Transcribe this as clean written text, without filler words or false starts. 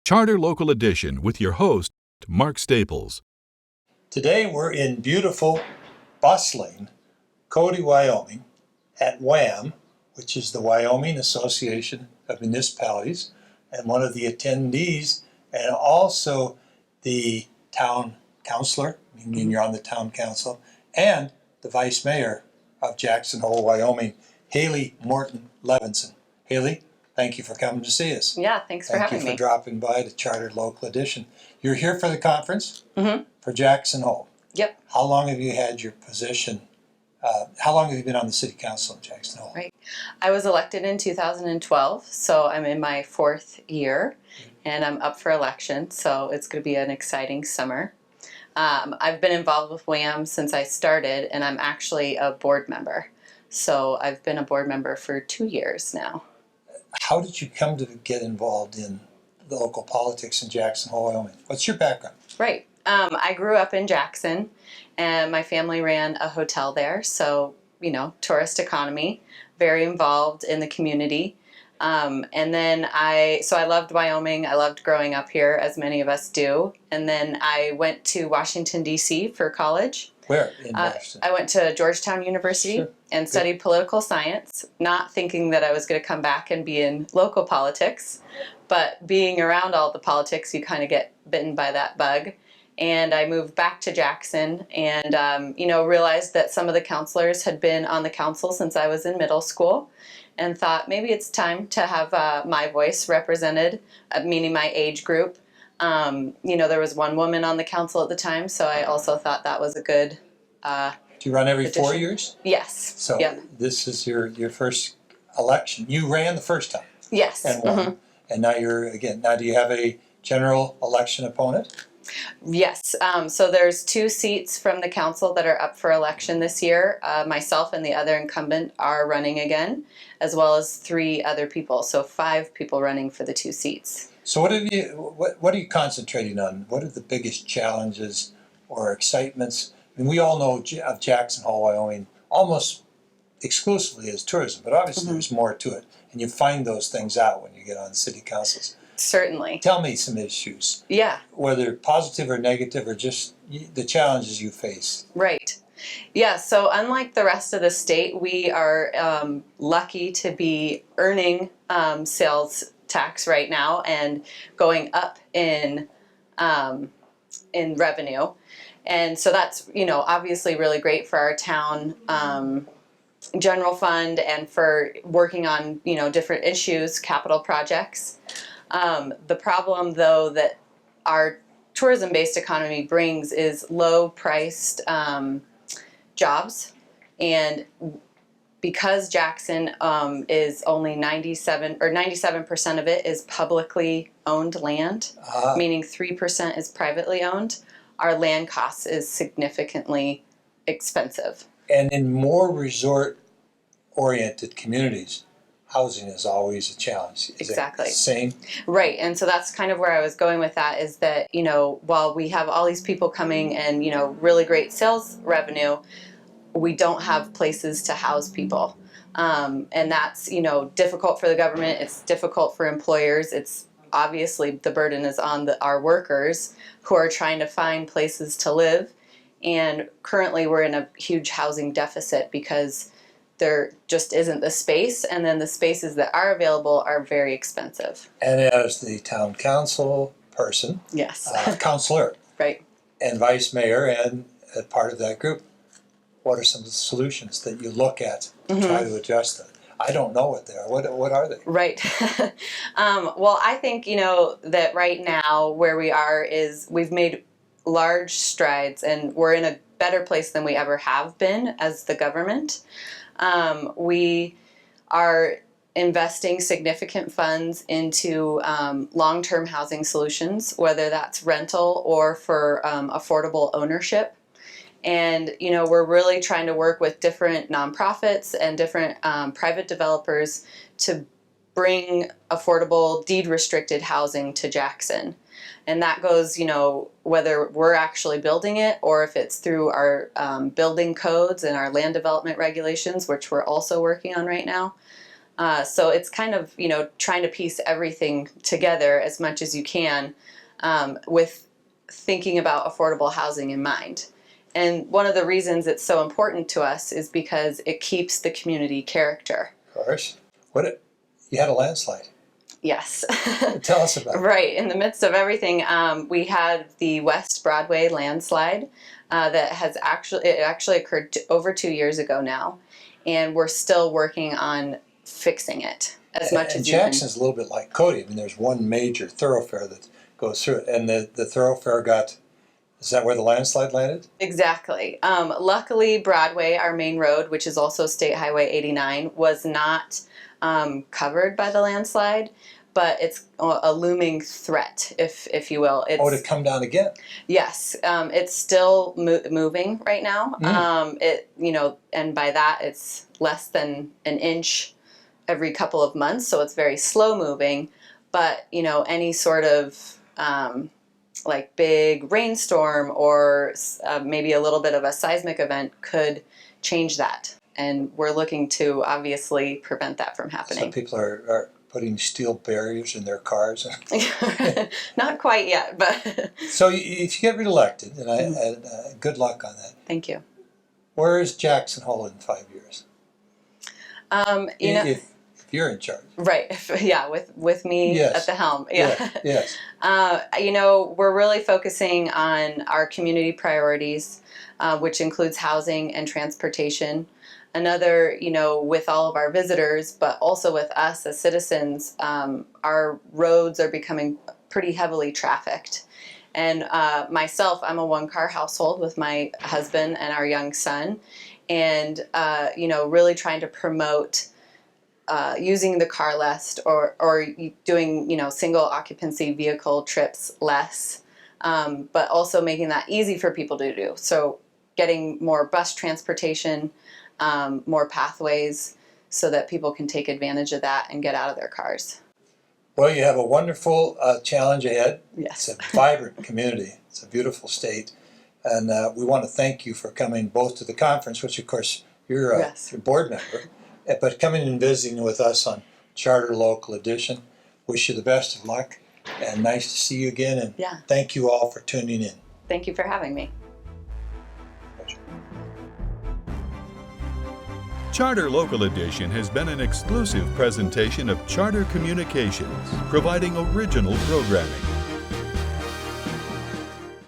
Charter Local Edition with your host, Mark Staples. Today we're in beautiful, bustling Cody, Wyoming at WAM, which is the Wyoming Association of Municipalities, and one of the attendees, and also the town councilor, meaning you're on the town council, and the vice mayor of Jackson Hole, Wyoming, Hailey Morton Levinson. Hailey, thank you for coming to see us. Yeah, thanks for having me. Thank you for dropping by to Chartered Local Edition. You're here for the conference for Jackson Hole. Yep. How long have you had your position? How long have you been on the city council in Jackson Hole? Right. I was elected in 2012, so I'm in my 4th year, and I'm up for election, so it's going to be an exciting summer. I've been involved with WAM since I started, and I'm actually a board member. So I've been a board member for 2 years now. How did you come to get involved in the local politics in Jackson Hole, Wyoming? What's your background? Right. I grew up in Jackson, and my family ran a hotel there, so, tourist economy, very involved in the community. And then I loved Wyoming. I loved growing up here, as many of us do. And then I went to Washington, D.C. for college. Where in Washington? I went to Georgetown University and studied political science, not thinking that I was going to come back and be in local politics. But being around all the politics, you kind of get bitten by that bug. And I moved back to Jackson and, realized that some of the counselors had been on the council since I was in middle school, and thought maybe it's time to have my voice represented, meaning my age group. There was one woman on the council at the time, so I also thought that was a good Do you run every addition. 4 years? Yes. So yep. This is your first election. You ran the first time. Yes. And won. And now do you have a general election opponent? Yes. So there's 2 seats from the council that are up for election this year. Myself and the other incumbent are running again, as well as 3 other people. So 5 people running for the 2 seats. So what are you concentrating on? What are the biggest challenges or excitements? I mean, we all know of Jackson Hole, Wyoming, almost exclusively as tourism, but obviously there's more to it. And you find those things out when you get on city councils. Certainly. Tell me some issues. Yeah. Whether positive or negative, or just the challenges you face. Right. Yeah, so unlike the rest of the state, we are lucky to be earning sales tax right now and going up in revenue. And so that's, obviously really great for our town general fund and for working on, different issues, capital projects. The problem, though, that our tourism-based economy brings is low-priced jobs, and because Jackson is only 97% of it is publicly owned land, meaning 3% is privately owned, our land costs is significantly expensive. And in more resort-oriented communities, housing is always a challenge. Is Exactly. it the same? Right, and so that's kind of where I was going with that, is that, while we have all these people coming and, really great sales revenue, we don't have places to house people. And that's, difficult for the government, it's difficult for employers, it's obviously the burden is on our workers who are trying to find places to live. And currently we're in a huge housing deficit because there just isn't the space, and then the spaces that are available are very expensive. And as the town council person, Yes. councilor, Right. and vice mayor, and a part of that group, what are some of the solutions that you look at to try to address that? I don't know what they are. What are they? Right. Well, I think, that right now where we are is we've made large strides, and we're in a better place than we ever have been as the government. We are investing significant funds into long-term housing solutions, whether that's rental or for affordable ownership. And, we're really trying to work with different nonprofits and different private developers to bring affordable deed-restricted housing to Jackson. And that goes, whether we're actually building it or if it's through our building codes and our land development regulations, which we're also working on right now. So it's kind of, trying to piece everything together as much as you can with thinking about affordable housing in mind. And one of the reasons it's so important to us is because it keeps the community character. Of course. You had a landslide. Yes. Tell us about it. Right. In the midst of everything, we had the West Broadway landslide that actually occurred over 2 years ago now. And we're still working on fixing it as much as you can. Jackson's a little bit like Cody. I mean, there's one major thoroughfare that goes through it. And the thoroughfare is that where the landslide landed? Exactly. Luckily, Broadway, our main road, which is also State Highway 89, was not covered by the landslide, but it's a looming threat, if you will. To come down again? Yes. It's still moving right now. And by that, it's less than an inch every couple of months, so it's very slow moving. But, any sort of like big rainstorm or maybe a little bit of a seismic event could change that. And we're looking to obviously prevent that from happening. Some people are putting steel barriers in their cars. Not quite yet, but... So if you get reelected, and good luck on that. Thank you. Where is Jackson Hole in 5 years? If you're in charge. Right. Yeah, with me at the helm. Yeah. Yes. We're really focusing on our community priorities, which includes housing and transportation. Another, with all of our visitors, but also with us as citizens, our roads are becoming pretty heavily trafficked. And myself, I'm a one-car household with my husband and our young son. And, really trying to promote using the car less or doing, single occupancy vehicle trips less, but also making that easy for people to do. So getting more bus transportation, more pathways so that people can take advantage of that and get out of their cars. Well, you have a wonderful challenge ahead. Yes. It's a vibrant community. It's a beautiful state. And we want to thank you for coming both to the conference, which of course you're a board member, but coming and visiting with us on Charter Local Edition. Wish you the best of luck and nice to see you again. And thank you all for tuning in. Thank you for having me. Charter Local Edition has been an exclusive presentation of Charter Communications, providing original programming.